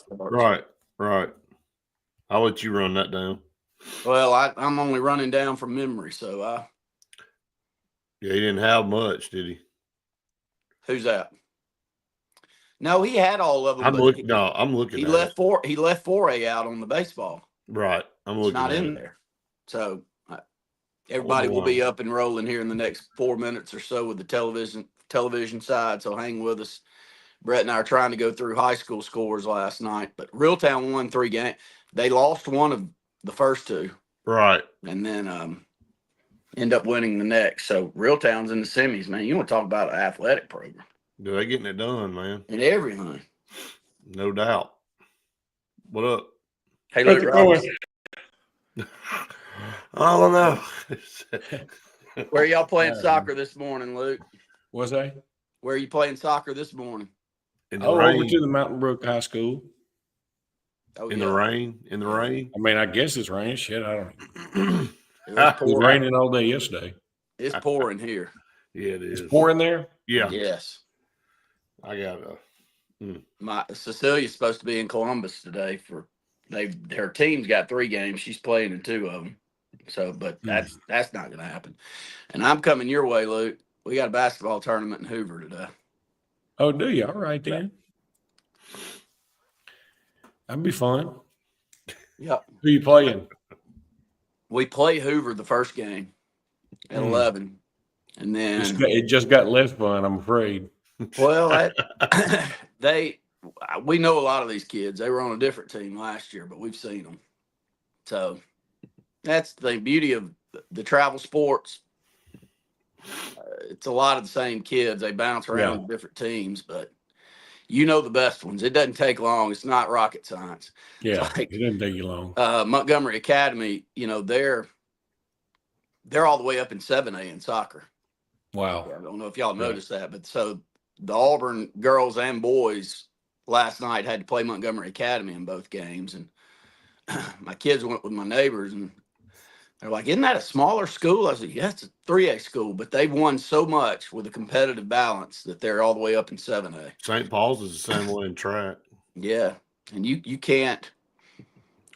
Right. I'll let you run that down. Well, I'm only running down from memory, so Yeah, he didn't have much, did he? Who's that? No, he had all of them. I'm looking. He at left it. He left 4A out on the baseball. Right. I'm looking. It's not at in it. there. So everybody will be up and rolling here in the next 4 minutes or so with the television side. So hang with us. Brett and I are trying to go through high school scores last night, but Reeltown won 3 games. They lost one of the first 2. Right. And then end up winning the next. So Reeltown's in the semis, man. You want to talk about an athletic program. They're getting it done, man. And everything. No doubt. What up? Hey, Luke Robinson. I don't know. Where are y'all playing soccer this morning, Luke? Was I? Where are you playing soccer this morning? Over to the Mountain Brook High School. Oh, in the rain? In the rain? I mean, I guess it's raining. Shit, I don't know. It was raining all day yesterday. It's pouring here. Yeah, it is. It's pouring there? Yeah. Yes. I got Cecilia's supposed to be in Columbus today her team's got 3 games. She's playing in 2 of them. So, but that's not going to happen. And I'm coming your way, Luke. We got a basketball tournament in Hoover today. Oh, do you? All right, then. That'd be fun. Yep. Who you playing? We play Hoover the first game at 11. And then it just got less fun, I'm afraid. Well, we know a lot of these kids. They were on a different team last year, but we've seen them. So that's the beauty of the travel sports. It's a lot of the same kids. They bounce around to different teams, but you know the best ones. It doesn't take long. It's not rocket science. Yeah, it didn't take you long. Montgomery Academy, they're all the way up in 7A in soccer. Wow. I don't know if y'all noticed that, but so the Auburn girls and boys last night had to play Montgomery Academy in both games. And my kids went with my neighbors and they're like, isn't that a smaller school? I said, yeah, it's a 3A school, but they've won so much with a competitive balance that they're all the way up in 7A. St. Paul's is the same way in track. Yeah. And you can't,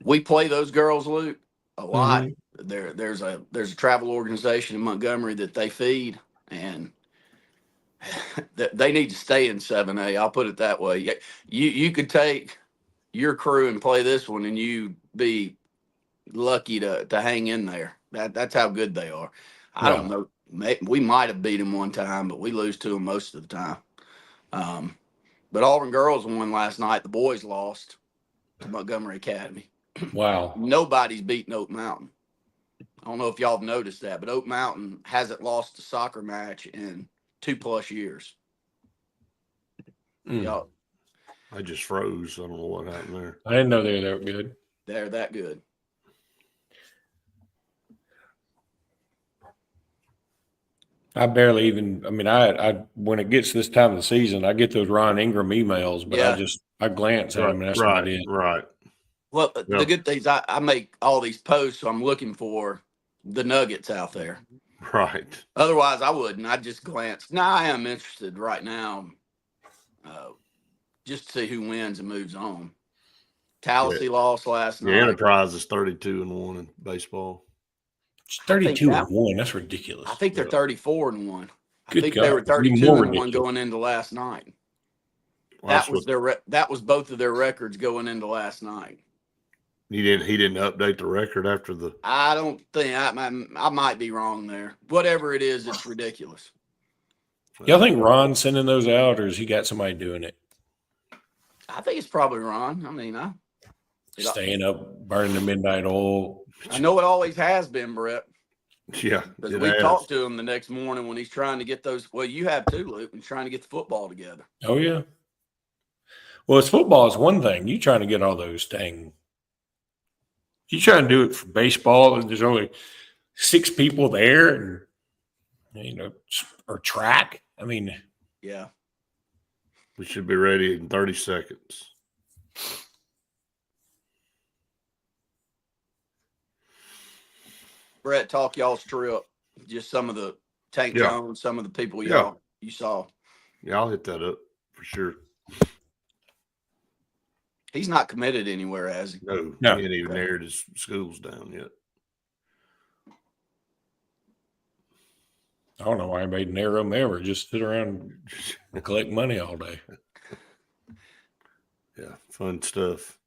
we play those girls, Luke, a lot. Mm-hmm. There's a travel organization in Montgomery that they feed, and they need to stay in 7A. I'll put it that way. You could take your crew and play this one, and you'd be lucky to hang in there. That's how good they are. I don't know. We might have beat them one time, but we lose to them most of the time. But Auburn girls won last night. The boys lost to Montgomery Academy. Wow. Nobody's beaten Oak Mountain. I don't know if y'all have noticed that, but Oak Mountain hasn't lost a soccer match in 2+ years. Y'all, I just froze. I don't know what happened there. I didn't know they were that good. They're that good. I barely even. I mean, I when it gets this time of the season, I get those Ron Ingram emails, but I glance at them and that's about it. Right. Well, the good thing is I make all these posts, so I'm looking for the nuggets out there. Right. Otherwise, I wouldn't. I'd just glance. Now, I am interested right now just to see who wins and moves on. Tallahassee lost last night. The Enterprise is 32-1 in baseball. 32-1. That's ridiculous. I think they're 34-1. Good I think God. they were 32-1 going into last night. Well, that was both of their records going into last night. He didn't update the record after the. I don't think I might be wrong there. Whatever it is, it's ridiculous. Y'all think Ron's sending those out, or has he got somebody doing it? I think it's probably Ron. I mean, staying up, burning the midnight oil. I know it always has been, Brett. Yeah, because we talked to him the next morning when he's trying to get those. Well, you have too, Luke, and trying to get the football together. Oh yeah. Well, it's football is one thing. You trying to get all those things. You try to do it for baseball, and there's only 6 people there, and or track. I mean, yeah, we should be ready in 30 seconds. Brett, talk y'all's trip. Just some of the Tank Jones, some of the people you saw. Yeah, I'll hit that up for sure. He's not committed anywhere, has he? No, he ain't even narrowed his schools down yet. I don't know why anybody narrow them ever. Just sit around and collect money all day. Yeah, fun stuff.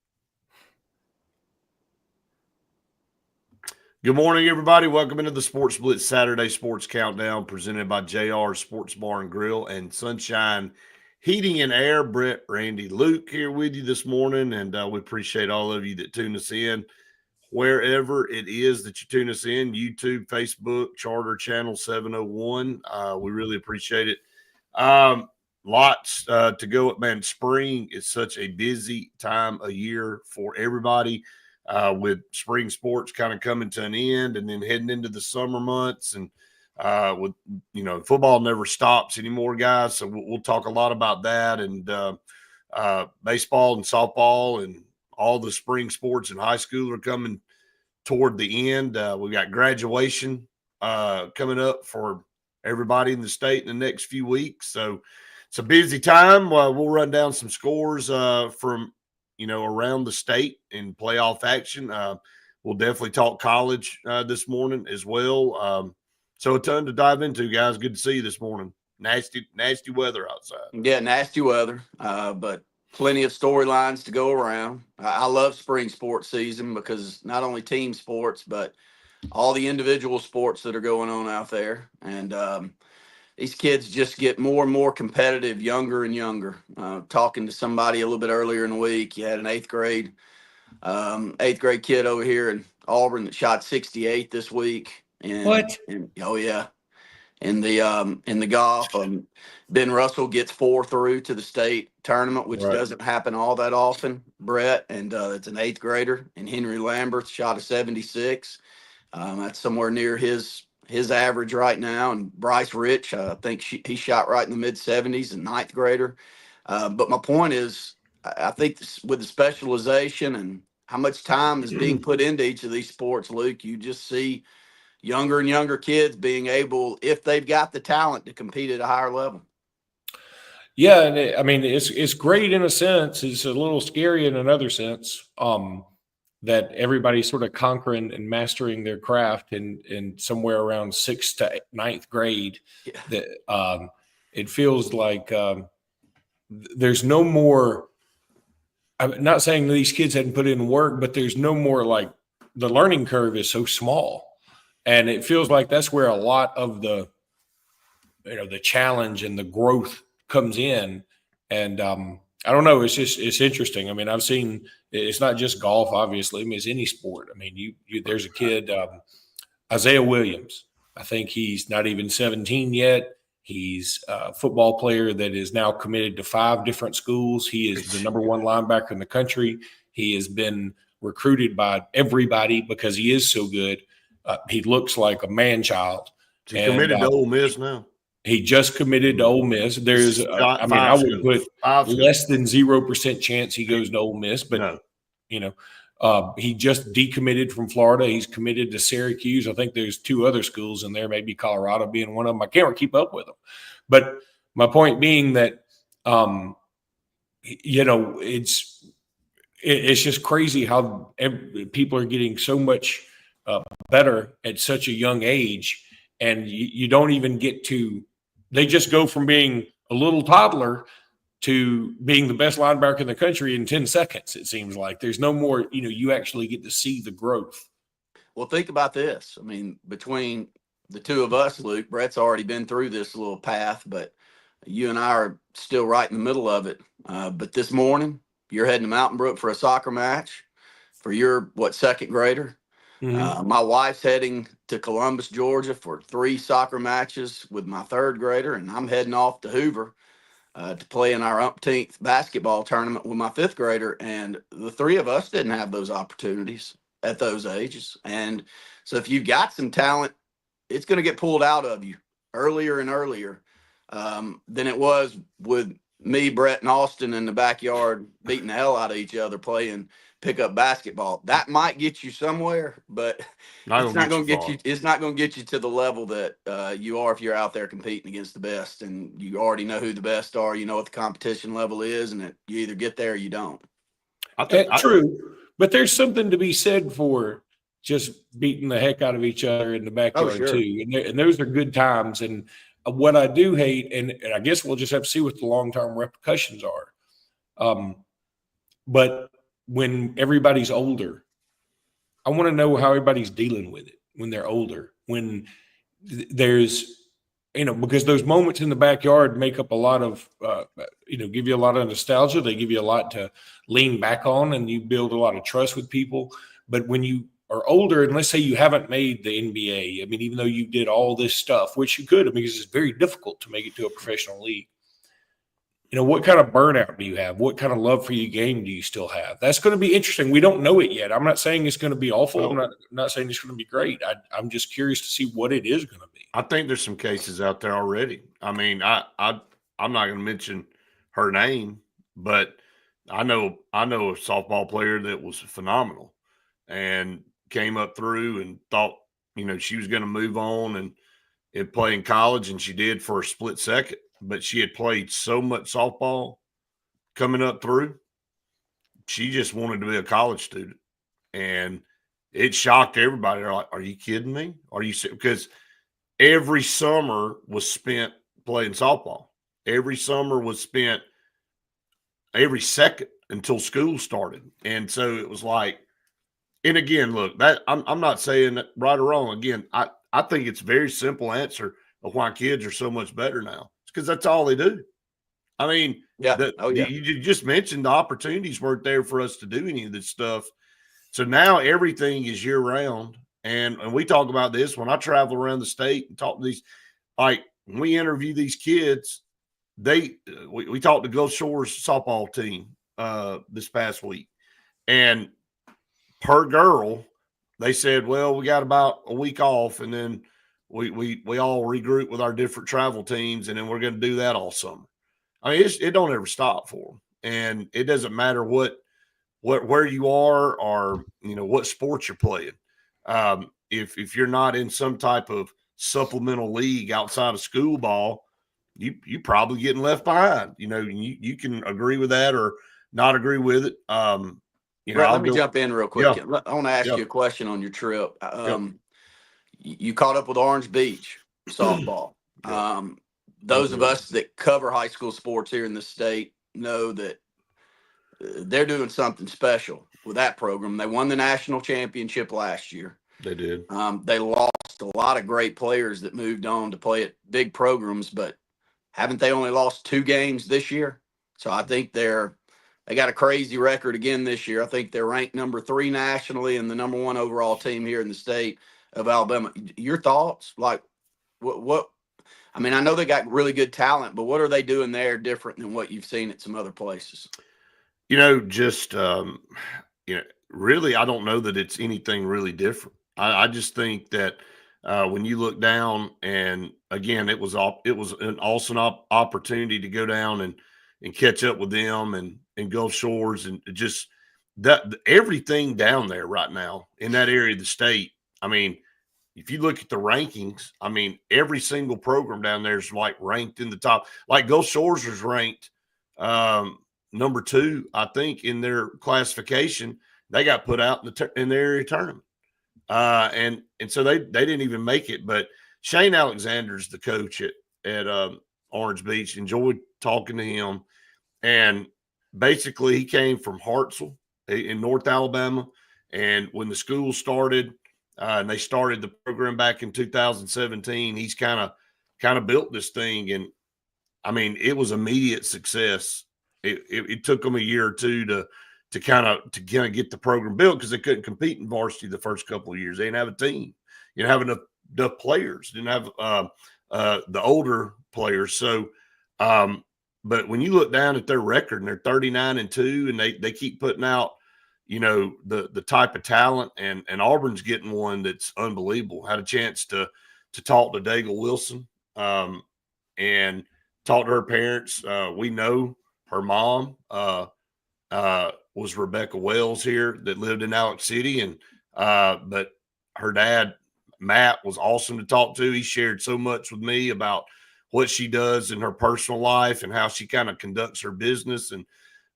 Good morning, everybody. Welcome into the Sports Blitz Saturday Sports Countdown presented by JR Sports Bar and Grill and Sunshine Heating and Air. Brett, Randy, Luke here with you this morning, and we appreciate all of you that tune us in wherever it is that you tune us in, YouTube, Facebook, Charter Channel 701. We really appreciate it. Lots to go. Man, spring is such a busy time of year for everybody. With spring sports kind of coming to an end and then heading into the summer months, and with football never stops anymore, guys. So we'll talk a lot about that, and baseball and softball and all the spring sports in high school are coming toward the end. We got graduation coming up for everybody in the state in the next few weeks. So it's a busy time. We'll run down some scores from around the state in playoff action. We'll definitely talk college this morning as well. So a ton to dive into, guys. Good to see you this morning. Nasty weather outside. Yeah, nasty weather, but plenty of storylines to go around. I love spring sports season because not only team sports, but all the individual sports that are going on out there. And these kids just get more and more competitive, younger and younger. Talking to somebody a little bit earlier in the week, you had an eighth grade kid over here in Auburn that shot 68 this week. And, What? Oh yeah, in the golf. Ben Russell gets 4 through to the state tournament, which Right. doesn't happen all that often, Brett. And it's an eighth grader. And Henry Lambert shot a 76. That's somewhere near his average right now. And Bryce Rich, I think he shot right in the mid 70s, and ninth grader. But my point is, I think with the specialization and how much time is being put into each of these sports, Luke, you just see younger and younger kids being able, if they've got the talent, to compete at a higher level. Yeah, and it's great in a sense. It's a little scary in another sense. That everybody's sort of conquering and mastering their craft in somewhere around 6th to 9th grade. Yeah. That it feels like there's no more. I'm not saying these kids hadn't put in work, but there's no more, like, the learning curve is so small, and it feels like that's where a lot of the challenge and the growth comes in. And I don't know. It's interesting. I mean, I've seen it's not just golf, obviously. I mean, it's any sport. I mean, there's a kid, Isaiah Williams. I think he's not even 17 yet. He's a football player that is now committed to 5 different schools. He is the number 1 linebacker in the country. He has been recruited by everybody because he is so good. He looks like a man child. He's committed to Ole Miss now. He just committed to Ole Miss. There's, I would put less than 0% chance he goes to Ole Miss, but he just decommitted from Florida. He's committed to Syracuse. I think there's 2 other schools in there, maybe Colorado being one of them. I can't keep up with them, but my point being that, it's just crazy how people are getting so much better at such a young age, and you don't even get to. They just go from being a little toddler to being the best linebacker in the country in 10 seconds. It seems like there's no more, you actually get to see the growth. Well, think about this. I mean, between the 2 of us, Luke, Brett's already been through this little path, but you and I are still right in the middle of it. But this morning, you're heading to Mountain Brook for a soccer match for your, 2nd grader? Mm-hmm. My wife's heading to Columbus, Georgia for 3 soccer matches with my 3rd grader, and I'm heading off to Hoover to play in our umpteenth basketball tournament with my 5th grader. And the 3 of us didn't have those opportunities at those ages. And so if you've got some talent, it's going to get pulled out of you earlier and earlier than it was with me, Brett, and Austin in the backyard beating the hell out of each other playing pickup basketball. That might get you somewhere, but it's not going to get you. It's not going to get you to the level that you are if you're out there competing against the best, and you already know who the best are. You know what the competition level is, and you either get there or you don't. I think True, but there's something to be said for just beating the heck out of each other in the backyard sure. too, and those are good times. And what I do hate, and I guess we'll just have to see what the long term repercussions are. But when everybody's older, I want to know how everybody's dealing with it when they're older. When there's because those moments in the backyard make up a lot of, give you a lot of nostalgia. They give you a lot to lean back on, and you build a lot of trust with people. But when you are older, and let's say you haven't made the NBA, I mean, even though you did all this stuff, which you could, because it's very difficult to make it to a professional league. What kind of burnout do you have? What kind of love for your game do you still have? That's going to be interesting. We don't know it yet. I'm not saying it's going to be awful. I'm not saying it's going to be great. I'm just curious to see what it is going to be. I think there's some cases out there already. I mean, I'm not going to mention her name, but I know a softball player that was phenomenal and came up through and thought, she was going to move on and play in college, and she did for a split second. But she had played so much softball coming up through, she just wanted to be a college student. And it shocked everybody. They're like, are you kidding me? Because every summer was spent playing softball. Every summer was spent every second until school started. And so it was like, and again, look, that I'm not saying that right or wrong. Again, I think it's a very simple answer of why kids are so much better now. Because that's all they do. I mean, you just mentioned the opportunities weren't there for us to do any of this stuff. So now everything is year round. And we talk about this when I travel around the state and talk to these, like when we interview these kids, we talked to Gulf Shores softball team this past week. And per girl, they said, well, we got about a week off, and then we all regroup with our different travel teams, and then we're going to do that all summer. I mean, it don't ever stop for them, and it doesn't matter where you are or what sport you're playing. If you're not in some type of supplemental league outside of school ball, you probably getting left behind. You can agree with that or not agree with it. Brett, let me jump in real quick. Yeah. I want to ask you a question on your trip. You caught up with Orange Beach softball. Those of us that cover high school sports here in the state know that they're doing something special with that program. They won the national championship last year. They did. They lost a lot of great players that moved on to play at big programs, but haven't they only lost 2 games this year? So I think they got a crazy record again this year. I think they're ranked number 3 nationally and the number 1 overall team here in the state of Alabama. Your thoughts? Like what I mean, I know they got really good talent, but what are they doing there different than what you've seen at some other places? Really, I don't know that it's anything really different. I just think that when you look down, and again, it was an awesome opportunity to go down and catch up with them and Gulf Shores, and just that everything down there right now in that area of the state. I mean, if you look at the rankings, I mean, every single program down there is like ranked in the top. Like Gulf Shores was ranked number 2, I think, in their classification. They got put out in the area tournament, and so they didn't even make it. But Shane Alexander's the coach at Orange Beach. Enjoyed talking to him, and basically he came from Hartselle in North Alabama, and when the school started. And they started the program back in 2017. He's kind of built this thing, and I mean, it was immediate success. It took them a year or two to kind of get the program built because they couldn't compete in varsity the first couple of years. They didn't have a team, you didn't have enough players, didn't have the older players. So, but when you look down at their record and they're 39-2, and they keep putting out. The type of talent, and Auburn's getting one that's unbelievable. Had a chance to talk to Daigle Wilson and talk to her parents. We know her mom was Rebecca Wells here that lived in Alex City, and but her dad Matt was awesome to talk to. He shared so much with me about what she does in her personal life and how she kind of conducts her business, and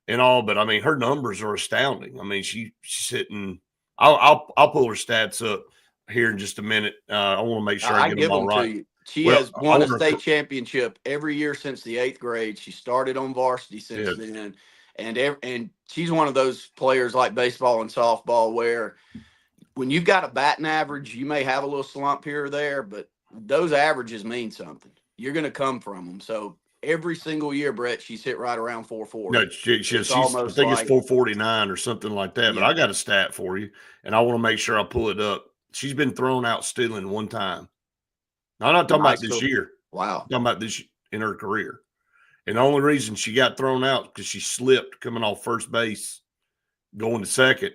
and all, but I mean, her numbers are astounding. I mean, she's hitting. I'll pull her stats up here in just a minute. I want to make sure I I get give them all them right. to you. She Well, has I won a want her. state championship every year since the 8th grade. She started on varsity since Yeah. then, and she's one of those players like baseball and softball where when you've got a batting average, you may have a little slump here or there, but those averages mean something. You're going to come from them. So every single year, Brett, she's hit right around 440. No, she's. I almost think it's like 449 or something like that. But yeah, I got a stat for you, and I want to make sure I pull it up. She's been thrown out stealing one time. Now, I'm not talking high about this school. year. Wow. I'm talking about this in her career. And the only reason she got thrown out because she slipped coming off first base, going to second.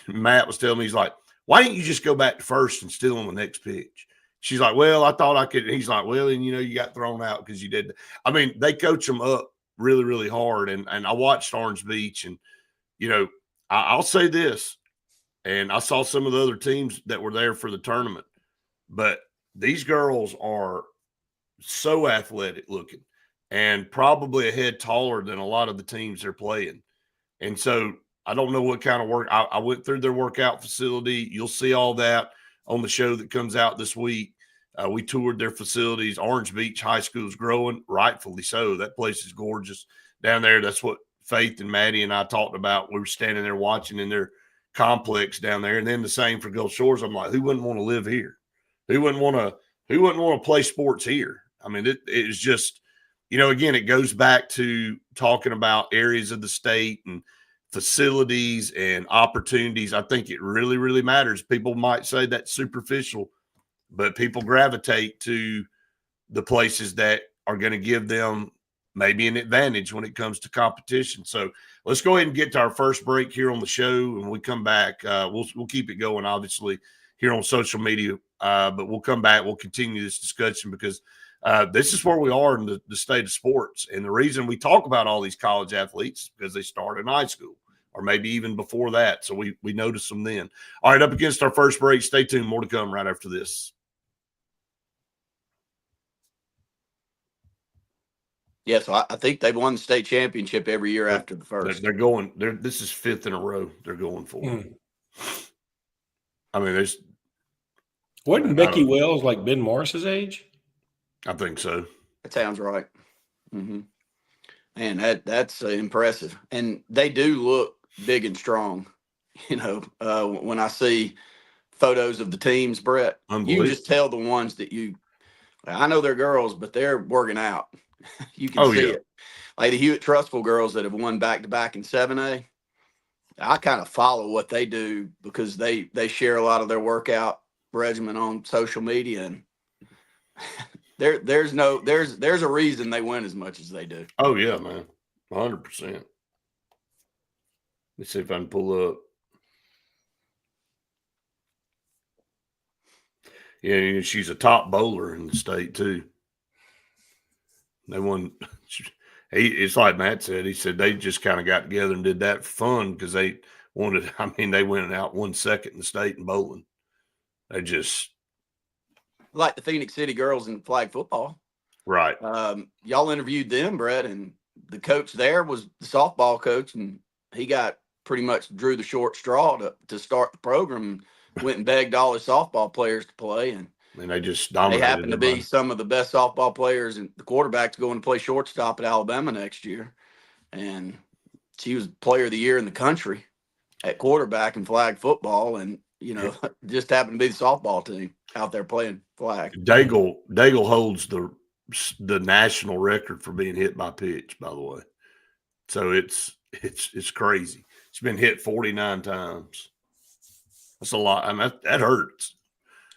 Matt was telling me, he's like, why didn't you just go back to first and steal on the next pitch? She's like, well, I thought I could. He's like, well, and you got thrown out because you did. I mean, they coach them up really, really hard. And I watched Orange Beach, and I'll say this, and I saw some of the other teams that were there for the tournament, but these girls are so athletic looking and probably a head taller than a lot of the teams they're playing. And so I don't know what kind of work. I went through their workout facility. You'll see all that on the show that comes out this week. We toured their facilities. Orange Beach High School is growing, rightfully so. That place is gorgeous down there. That's what Faith and Maddie and I talked about. We were standing there watching in their complex down there. And then the same for Gulf Shores. I'm like, who wouldn't want to live here? Who wouldn't want to play sports here? I mean, it is just, again, it goes back to talking about areas of the state and facilities and opportunities. I think it really, really matters. People might say that's superficial, but people gravitate to the places that are going to give them maybe an advantage when it comes to competition. So let's go ahead and get to our first break here on the show. And when we come back, we'll keep it going, obviously, here on social media. But we'll come back. We'll continue this discussion because this is where we are in the state of sports. And the reason we talk about all these college athletes is because they start in high school or maybe even before that. So we notice them then. All right, up against our first break. Stay tuned. More to come right after this. Yeah, so I think they've won the state championship every year after the first. They're going. This is fifth in a row. They're going for. I mean, wasn't Becky Wells like Ben Morris's age? I think so. That sounds right. Mm-hmm. Man, that's impressive, and they do look big and strong. When I see photos of the teams, Brett, you can just tell the ones that I know they're girls, but they're working out. You can see it. Like the Hewitt Trustful girls that have won back-to-back in 7A, I kind of follow what they do because they share a lot of their workout regimen on social media, and there's a reason they win as much as they do. Oh yeah, man, 100%. Let's see if I can pull up. Yeah, she's a top bowler in the state too. They won. It's like Matt said. He said they just kind of got together and did that for fun because they wanted. I mean, they went out 1 second in the state in bowling. They just like the Phoenix City girls in flag football, right? Y'all interviewed them, Brett, and the coach there was the softball coach, and he got pretty much drew the short straw to start the program. Went and begged all his softball players to play, and they just dominated. They happen to be some of the best softball players, and the quarterback's going to play shortstop at Alabama next year. And she was player of the year in the country at quarterback in flag football, and just happened to be the softball team out there playing flag. Daigle holds the national record for being hit by pitch, by the way. So it's crazy. She's been hit 49 times. That's a lot. I mean, that hurts.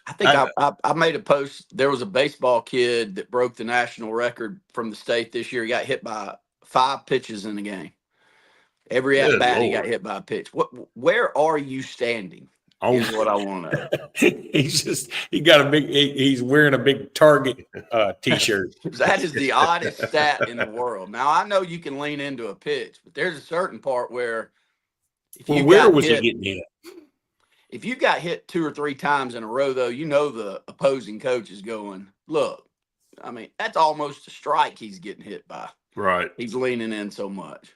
I think I made a post. There was a baseball kid that broke the national record from the state this year. He got hit by 5 pitches in the game. Every at bat, he got hit by a pitch. Where are you standing? Is what I want to know. He's wearing a big Target T-shirt. That is the oddest stat in the world. Now I know you can lean into a pitch, but there's a certain part where where was he getting hit? If you got hit 2 or 3 times in a row, though, the opposing coach is going, look, I mean, that's almost a strike he's getting hit by. Right. He's leaning in so much.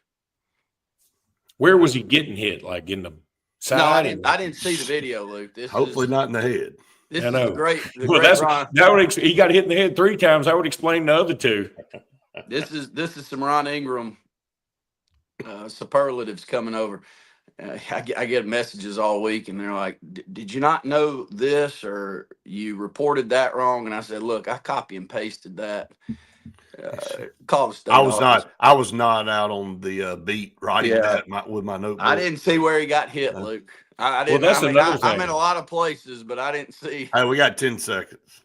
Where was he getting hit? Like in the side? No, I didn't see the video, Luke. Hopefully not in the head. This I is know. the great Well, Ron. he got hit in the head 3 times. That would explain the other 2. This is some Ron Ingram superlatives coming over. I get messages all week, and they're like, "Did you not know this, or you reported that wrong?" And I said, "Look, I copy and pasted that." Call the state I was office. not out on the beat writing that with my notebook. I didn't see where he got hit, Luke. I didn't. Well, that's another thing. I'm in a lot of places, but I didn't see. Hey, we got 10 seconds,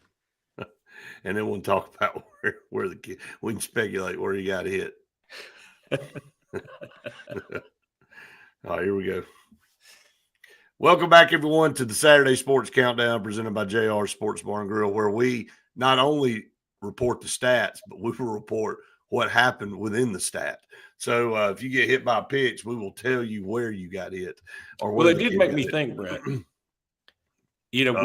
and then we'll talk about where the kid. We can speculate where he got hit. All right, here we go. Welcome back, everyone, to the Saturday Sports Countdown presented by JR Sports Bar and Grill, where we not only report the stats, but we will report what happened within the stat. So if you get hit by a pitch, we will tell you where you got hit. Well, it did make me think, Brett. You know,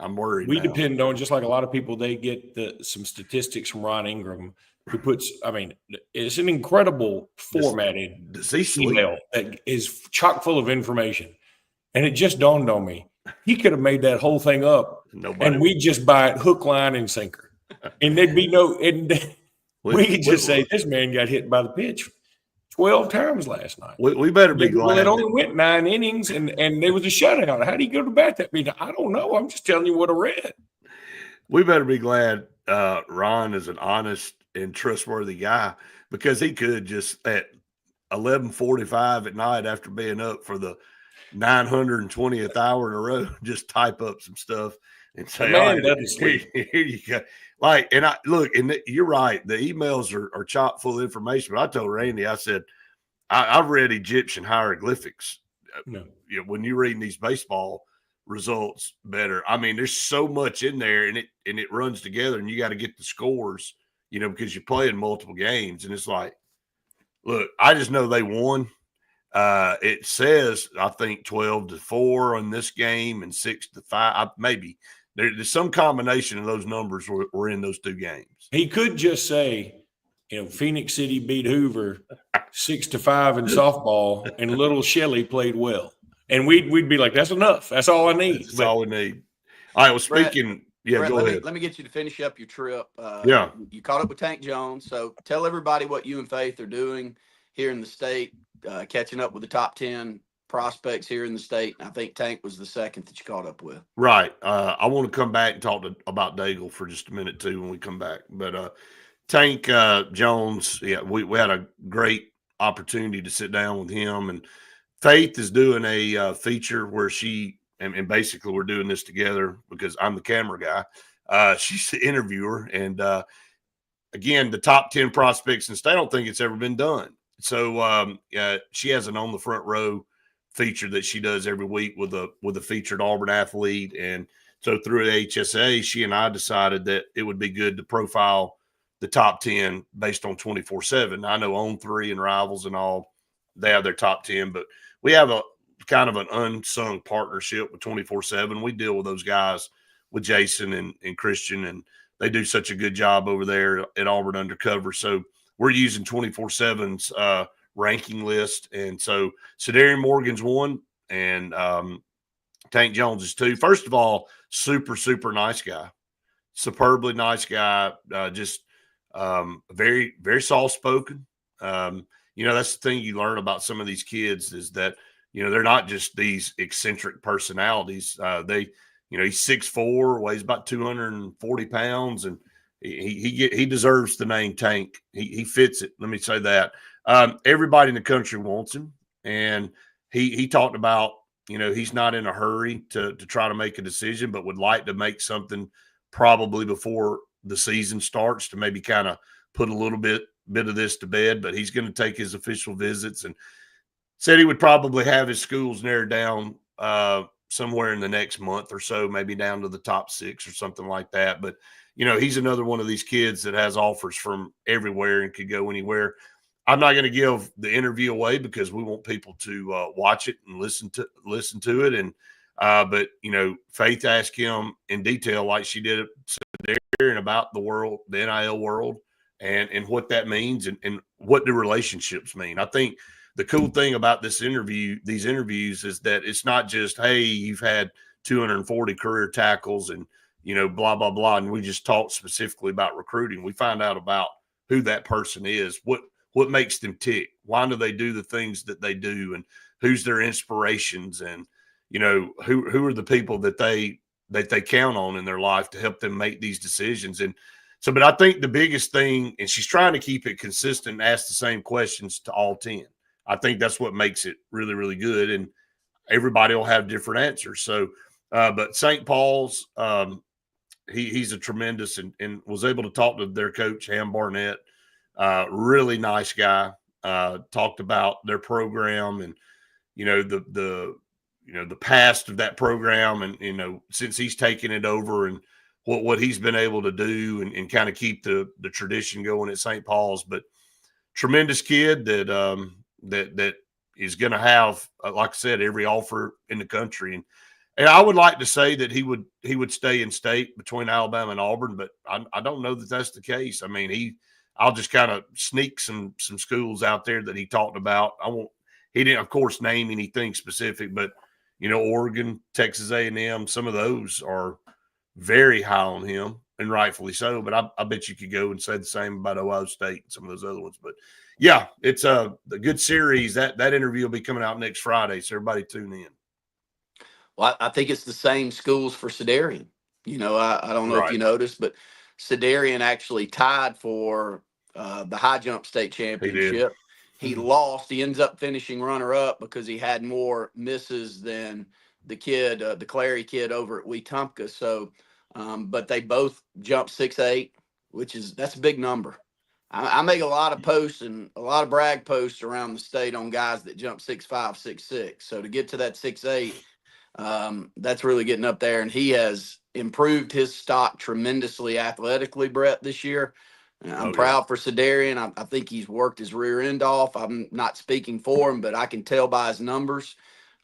I'm worried. We depend on, just like a lot of people, they get some statistics from Ron Ingram, who puts, I mean, it's an incredible formatted email that is chock full of information. And it just dawned on me, he could have made that whole thing up. And we just buy it hook, line, and sinker. And there'd be we could just say, this man got hit by the pitch 12 times last night. We better be glad. Well, it only went 9 innings, and there was a shutout. How do you go to bat that mean? I don't know. I'm just telling you what I read. We better be glad Ron is an honest and trustworthy guy, because he could just at 11:45 at night, after being up for the 920th hour in a row, just type up some stuff and say, man doesn't sleep. Here you go. Like, and you're right. The emails are chock full of information. But I told Randy, I said, I've read Egyptian hieroglyphics. No. You know, when you're reading these baseball results better, I mean, there's so much in there, and it runs together, and you got to get the scores, you know, because you're playing multiple games. And it's like, look, I just know they won. It says, I think 12-4 on this game and 6-5. Maybe there's some combination of those numbers were in those 2 games. He could just say, you know, Phoenix City beat Hoover 6-5 in softball, and little Shelley played well. And we'd be like, that's enough. That's all I need. That's all we need. All right. Well, speaking, Brett, go ahead. Let me get you to finish up your trip. Yeah. You caught up with Tank Jones. So tell everybody what you and Faith are doing here in the state, catching up with the top 10 prospects here in the state. I think Tank was the second that you caught up with. Right. I want to come back and talk about Daigle for just a minute too when we come back. But Tank Jones, yeah, we had a great opportunity to sit down with him, and Faith is doing a feature where she and basically we're doing this together because I'm the camera guy. She's the interviewer, and again, the top 10 prospects in the state. I don't think it's ever been done. So she has an On the Front Row feature that she does every week with a featured Auburn athlete. And so through HSA, she and I decided that it would be good to profile the top 10 based on 24/7. I know On3 and Rivals and all, they have their top 10, but we have a kind of an unsung partnership with 24/7. We deal with those guys, with Jason and Christian, and they do such a good job over there at Auburn Undercover. So we're using 24/7's ranking list. And so Cedarian Morgan's 1, and Tank Jones is 2. First of all, super, super nice guy, superbly nice guy, just very, very soft-spoken. You know, that's the thing you learn about some of these kids is that, you know, they're not just these eccentric personalities. You know, he's 6'4", weighs about 240 pounds, and he deserves the name Tank. He fits it. Let me say that. Everybody in the country wants him, and he talked about, you know, he's not in a hurry to try to make a decision, but would like to make something probably before the season starts to maybe kind of put a little bit of this to bed. But he's going to take his official visits, and said he would probably have his schools narrowed down somewhere in the next month or so, maybe down to the top 6 or something like that. But, you know, he's another one of these kids that has offers from everywhere and could go anywhere. I'm not going to give the interview away because we want people to watch it and listen to it. And but, you know, Faith asked him in detail, like she did there, and about the world, the NIL world, and what that means, and what do relationships mean. I think the cool thing about these interviews is that it's not just, hey, you've had 240 career tackles and, blah, blah, blah. And we just talk specifically about recruiting. We find out about who that person is, what makes them tick, why do they do the things that they do, and who's their inspirations, and, who are the people that they count on in their life to help them make these decisions. And so, but I think the biggest thing, and she's trying to keep it consistent and ask the same questions to all 10. I think that's what makes it really, really good. And everybody will have different answers. So, but St. Paul's, he's a tremendous and was able to talk to their coach, Ham Barnett, really nice guy, talked about their program and, the past of that program. And, since he's taken it over and what he's been able to do and kind of keep the tradition going at St. Paul's, but tremendous kid that is going to have, like I said, every offer in the country. And I would like to say that he would stay in state between Alabama and Auburn, but I don't know that that's the case. I mean, I'll just kind of sneak some schools out there that he talked about. He didn't, of course, name anything specific, but Oregon, Texas A&M, some of those are very high on him, and rightfully so. But I bet you could go and say the same about Ohio State and some of those other ones. But yeah, it's a good series. That interview will be coming out next Friday, so everybody tune in. Well, I think it's the same schools for Sedarian. I don't know if you noticed, but Sedarian actually tied for the high jump state championship. He lost. He ends up finishing runner-up because he had more misses than the kid, the Clary kid over at Wetumpka. So, but they both jumped 6'8", that's a big number. I make a lot of posts and a lot of brag posts around the state on guys that jump 6'5", 6'6". So to get to that 6'8", that's really getting up there. And he has improved his stock tremendously athletically, Brett, this year. I'm proud for Sedarian. I think he's worked his rear end off. I'm not speaking for him, but I can tell by his numbers.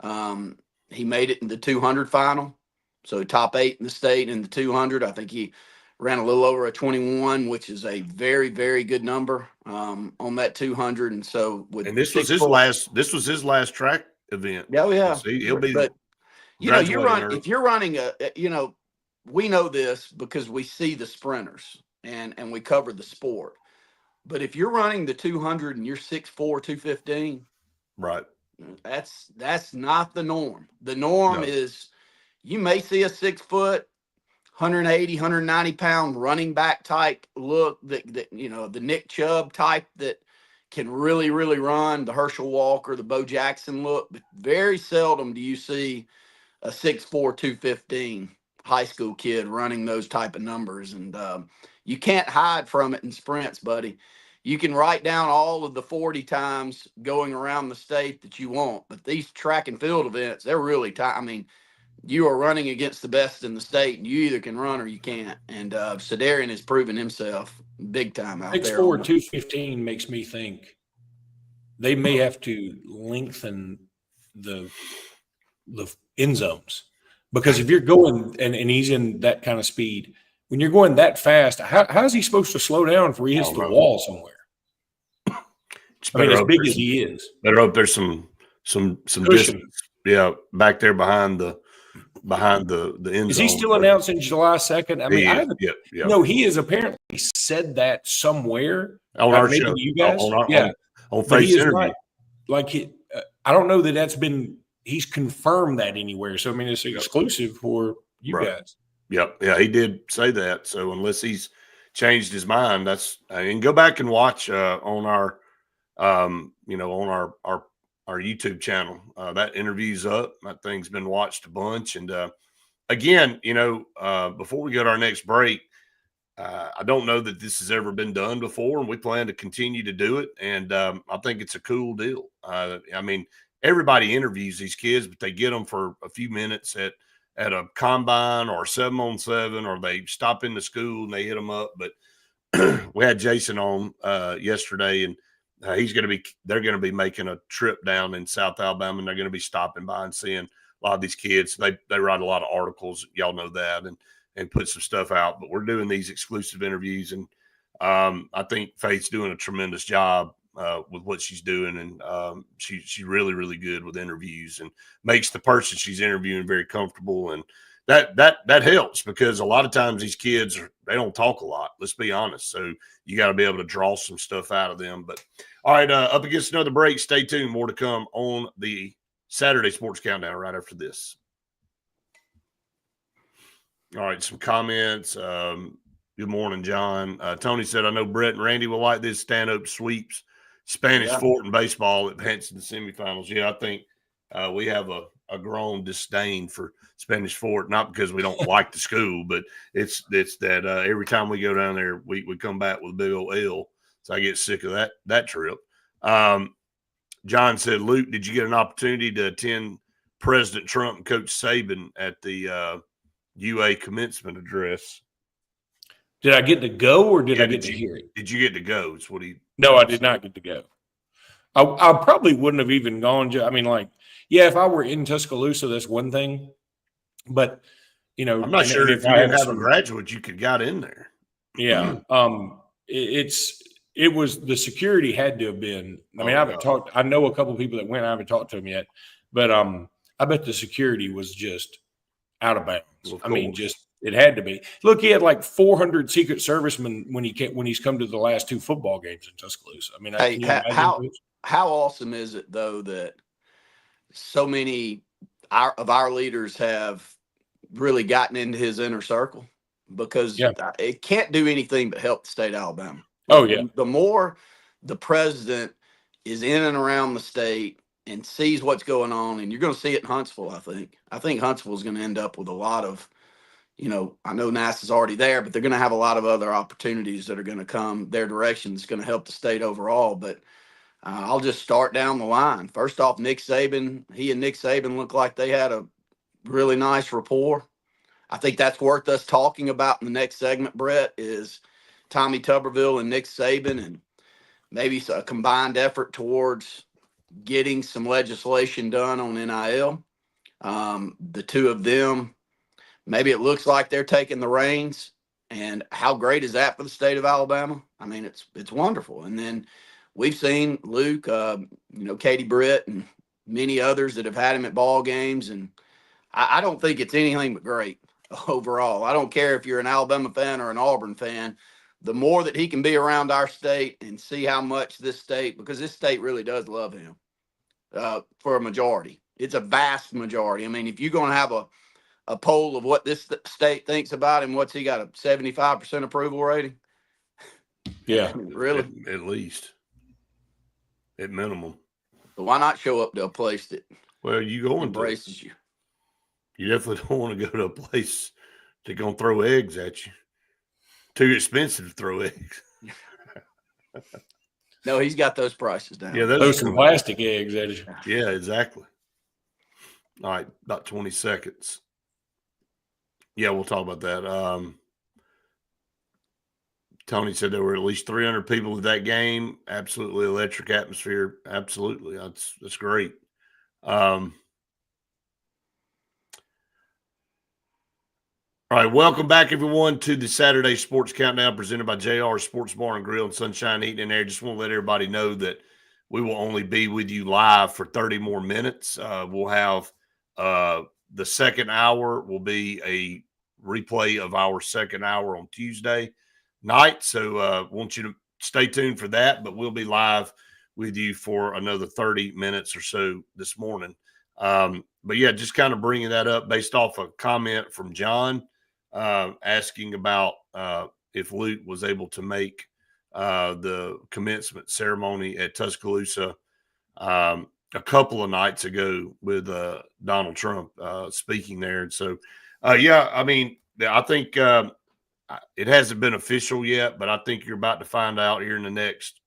He made it in the 200 final, so top 8 in the state in the 200. I think he ran a little over a 21, which is a very, very good number on that 200. And so this was his last track event. Oh yeah, so he'll be. But if you're running we know this because we see the sprinters. And we cover the sport. But if you're running the 200 and you're 6'4", 215, right, that's not the norm. The norm is you may see a 6 foot, 180, 190 pound running back type look that the Nick Chubb type that can really, really run, the Herschel Walker, the Bo Jackson look. But very seldom do you see a 6'4", 215 high school kid running those type of numbers. And you can't hide from it in sprints, buddy. You can write down all of the 40 times going around the state that you want, but these track and field events, they're really tight. I mean, you are running against the best in the state, and you either can run or you can't. And Sedarian has proven himself big time out there. 6'4", 215 makes me think they may have to lengthen the end zones, because if you're going and he's in that kind of speed, when you're going that fast, how is he supposed to slow down before he hits the wall somewhere? I mean, as big as he is. Better hope there's some distance. Yeah, back there behind the end zone. Is he still announcing July 2nd? I mean, I haven't. Yeah. No, he has apparently said that somewhere on our maybe show. You guys, on Face interview. I don't know that that's been. He's confirmed that anywhere. So I mean, it's exclusive for you guys. Yep. Yeah, he did say that. So unless he's changed his mind, and go back and watch on our on our YouTube channel. That interview's up. That thing's been watched a bunch. And again, before we go to our next break, I don't know that this has ever been done before, and we plan to continue to do it. And I think it's a cool deal. I mean, everybody interviews these kids, but they get them for a few minutes at a combine or 7-on-7, or they stop into school and they hit them up. But we had Jason on yesterday, and they're going to be making a trip down in South Alabama, and they're going to be stopping by and seeing a lot of these kids. They write a lot of articles, y'all know that, and put some stuff out. But we're doing these exclusive interviews, and I think Faith's doing a tremendous job with what she's doing, and she's really, really good with interviews and makes the person she's interviewing very comfortable, and that helps because a lot of times these kids they don't talk a lot. Let's be honest. So you got to be able to draw some stuff out of them. But all right, up against another break. Stay tuned. More to come on the Saturday Sports Countdown right after this. All right, some comments. Good morning, John. Tony said, I know Brett and Randy will like this stand-up sweeps Spanish Fort and baseball at Hanson semifinals. Yeah, I think we have a grown disdain for Spanish Fort, not because we don't like the school, but it's that every time we go down there, we come back with a big old L. So I get sick of that trip. John said, Luke, did you get an opportunity to attend President Trump and Coach Saban at the UA commencement address? Did I get to go or did I get to hear it? Did you get to go? It's what he. No, I did not get to go. I probably wouldn't have even gone. I mean, like, yeah, if I were in Tuscaloosa, that's one thing. But, you know, I'm not sure if you didn't have a graduate, you could got in there. Yeah. It was the security had to have been. I mean, I know a couple of people that went. I haven't talked to them yet, but I bet the security was just out of bounds. Well, I mean, just it had to be. Look, he had like 400 Secret Servicemen when he's come to the last two football games in Tuscaloosa. I mean, hey, how awesome is it though that so many of our leaders have really gotten into his inner circle, because it can't do anything but help the state of Alabama. Oh yeah. The more the president is in and around the state and sees what's going on, and you're going to see it in Huntsville. I think Huntsville is going to end up with a lot of, you know, I know NASA's already there, but they're going to have a lot of other opportunities that are going to come their direction. It's going to help the state overall. But I'll just start down the line. First off, Nick Saban, he and Nick Saban look like they had a really nice rapport. I think that's worth us talking about in the next segment, Brett, is Tommy Tuberville and Nick Saban, and maybe a combined effort towards getting some legislation done on NIL. The two of them, maybe it looks like they're taking the reins, and how great is that for the state of Alabama? I mean, it's wonderful. And then we've seen Luke, Katie Britt and many others that have had him at ball games, and I don't think it's anything but great overall. I don't care if you're an Alabama fan or an Auburn fan. The more that he can be around our state and see how much this state, because this state really does love him for a majority. It's a vast majority. I mean, if you're going to have a poll of what this state thinks about him, what's he got, a 75% approval rating? Yeah. Really? At least. At minimum. So why not show up to a place that embraces you? You definitely don't want to go to a place that's going to throw eggs at you. Too expensive to throw eggs. No, he's got those prices down. Yeah, those some plastic eggs at you. Yeah, exactly. All right, about 20 seconds. Yeah, we'll talk about that. Tony said there were at least 300 people at that game. Absolutely electric atmosphere. Absolutely. That's great. All right, welcome back, everyone, to the Saturday Sports Countdown presented by JR Sports Bar and Grill and Sunshine Heating and Air. Just want to let everybody know that we will only be with you live for 30 more minutes. We'll have the second hour will be a replay of our second hour on Tuesday night. So want you to stay tuned for that, but we'll be live with you for another 30 minutes or so this morning. But yeah, just kind of bringing that up based off a comment from John. Asking about if Luke was able to make the commencement ceremony at Tuscaloosa a couple of nights ago with Donald Trump speaking there. And so, yeah, I mean, I think it hasn't been official yet, but I think you're about to find out here in the next,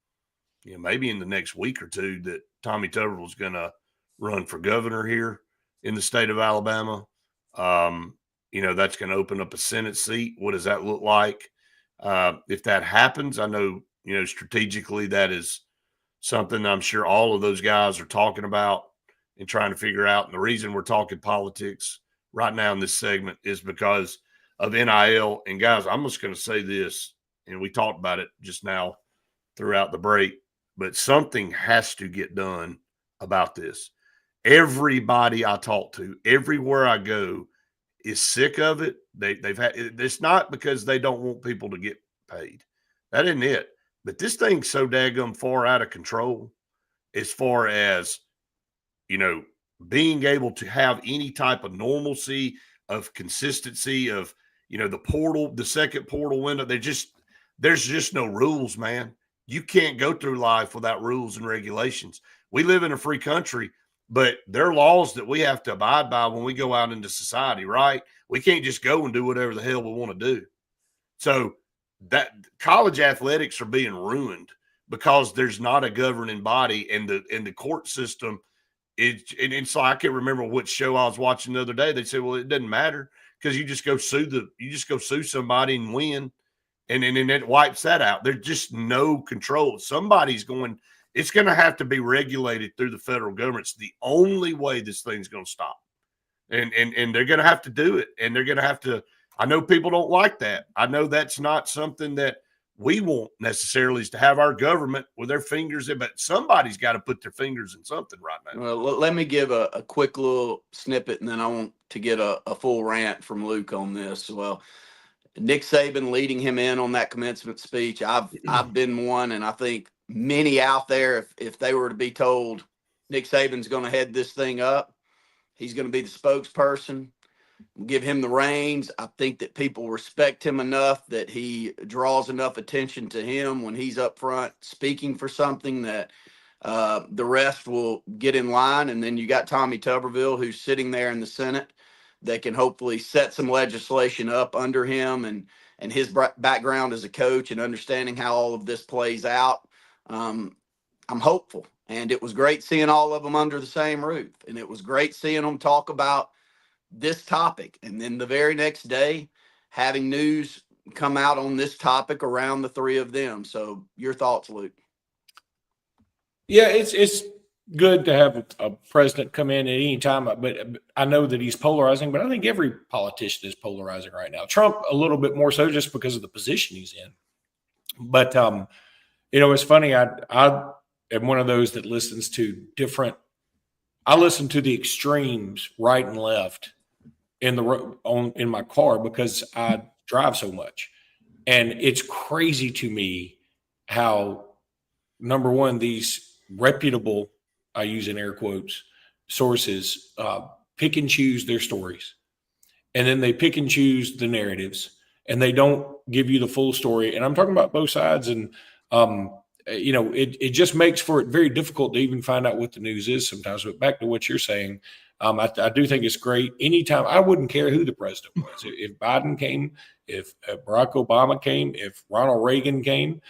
maybe in the next week or two, that Tommy Tuberville is going to run for governor here in the state of Alabama. That's going to open up a Senate seat. What does that look like? If that happens, I know, strategically that is something I'm sure all of those guys are talking about and trying to figure out. And the reason we're talking politics right now in this segment is because of NIL. And guys, I'm just going to say this, and we talked about it just now throughout the break. but something has to get done about this. Everybody I talk to, everywhere I go, is sick of it. They've had it's not because they don't want people to get paid. That isn't it. But this thing's so daggum far out of control as far as, being able to have any type of normalcy, of consistency, of, the second portal window. There's just no rules, man. You can't go through life without rules and regulations. We live in a free country, but there are laws that we have to abide by when we go out into society, right? We can't just go and do whatever the hell we want to do. So that college athletics are being ruined because there's not a governing body, and the court system. It's like, I can't remember what show I was watching the other day. They said, well, it doesn't matter because you just go sue somebody and win. And then it wipes that out. There's just no control. It's going to have to be regulated through the federal government. It's the only way this thing's going to stop. And they're going to have to do it. And they're going to have to, I know people don't like that. I know that's not something that we want necessarily, is to have our government with their fingers in, but somebody's got to put their fingers in something right now. Well, let me give a quick little snippet, and then I want to get a full rant from Luke on this. Well, Nick Saban leading him in on that commencement speech. I've been one, and I think many out there, if they were to be told Nick Saban's going to head this thing up, he's going to be the spokesperson, give him the reins. I think that people respect him enough that he draws enough attention to him when he's up front speaking for something that the rest will get in line. And then you got Tommy Tuberville, who's sitting there in the Senate, that can hopefully set some legislation up under him, and his background as a coach and understanding how all of this plays out. I'm hopeful, and it was great seeing all of them under the same roof, and it was great seeing them talk about this topic, and then the very next day having news come out on this topic around the three of them. So your thoughts, Luke? Yeah, it's good to have a president come in at any time, but I know that he's polarizing, but I think every politician is polarizing right now. Trump a little bit more so just because of the position he's in. But it's funny, I am one of those that listens to I listen to the extremes right and left in my car because I drive so much. And it's crazy to me how, number one, these reputable, I use in air quotes, sources pick and choose their stories. And then they pick and choose the narratives, and they don't give you the full story. And I'm talking about both sides. And, it just makes for it very difficult to even find out what the news is sometimes. But back to what you're saying, I do think it's great. Anytime, I wouldn't care who the president was. If Biden came, if Barack Obama came, if Ronald Reagan came,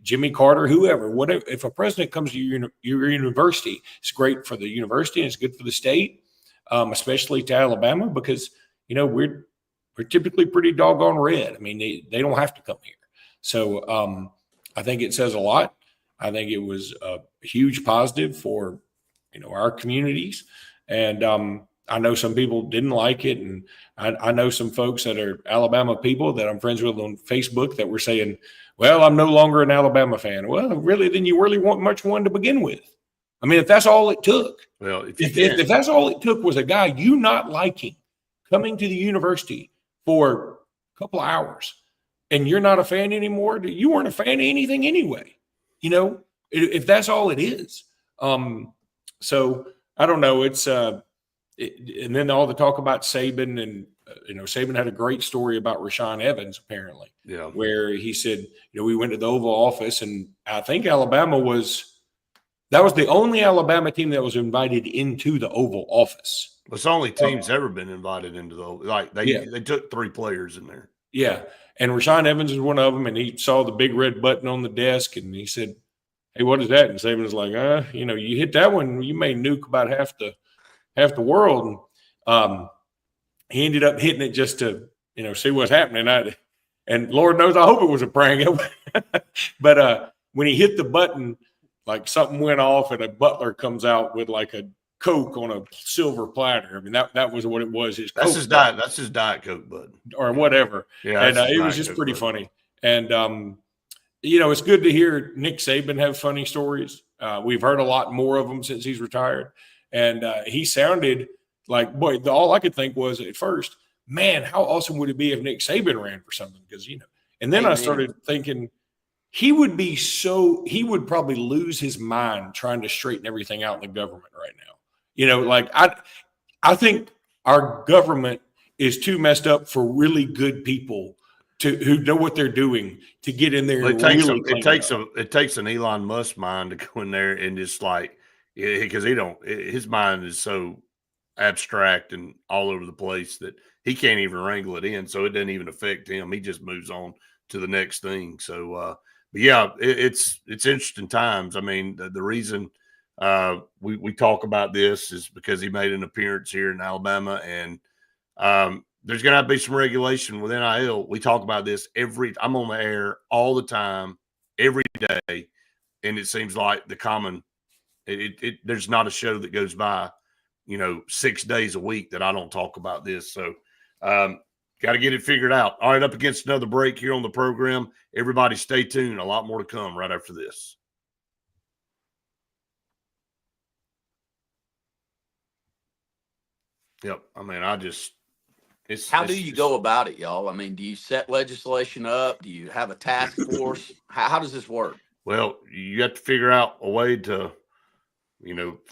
Jimmy Carter, whoever, whatever. If a president comes to your university, it's great for the university and it's good for the state, especially to Alabama, because we're typically pretty doggone red. I mean, they don't have to come here. So I think it says a lot. I think it was a huge positive for our communities. And I know some people didn't like it. And I know some folks that are Alabama people that I'm friends with on Facebook that were saying, well, I'm no longer an Alabama fan. Well, really, then you really weren't much one to begin with. I mean, if that's all it took, well, if that's all it took was a guy you not liking coming to the university for a couple of hours and you're not a fan anymore, you weren't a fan of anything anyway, if that's all it is. So I don't know. It's and then all the talk about Saban, and Saban had a great story about Rashaan Evans, apparently, where he said, we went to the Oval Office, and I think Alabama was the only Alabama team that was invited into the Oval Office. It's the only team's ever been invited into the Oval. Like they took 3 players in there. Yeah, and Rashaan Evans was one of them, and he saw the big red button on the desk, and he said, hey, what is that? And Saban was like, you hit that one, you may nuke about half the world. And he ended up hitting it just to, see what's happening. And Lord knows, I hope it was a prank. But when he hit the button, like something went off and a butler comes out with like a Coke on a silver platter. I mean, that was what it was. That's his Diet Coke button or whatever. Yeah. And it was just pretty funny. And, it's good to hear Nick Saban have funny stories. We've heard a lot more of them since he's retired. And he sounded like, boy, all I could think was at first, man, how awesome would it be if Nick Saban ran for something? Because, and then I started thinking he would probably lose his mind trying to straighten everything out in the government right now. I think our government is too messed up for really good people who know what they're doing to get in there. It takes an Elon Musk mind to go in there and just because his mind is so abstract and all over the place that he can't even wrangle it in. So it doesn't even affect him. He just moves on to the next thing. So, but yeah, it's interesting times. I mean, the reason we talk about this is because he made an appearance here in Alabama, and there's going to have to be some regulation with NIL. We talk about this I'm on the air all the time, every day, and it seems like there's not a show that goes by, 6 days a week that I don't talk about this. So, got to get it figured out. All right, up against another break here on the program. Everybody stay tuned. A lot more to come right after this. Yep. I mean, how do you go about it, y'all? I mean, do you set legislation up? Do you have a task force? How does this work? Well, you have to figure out a way to,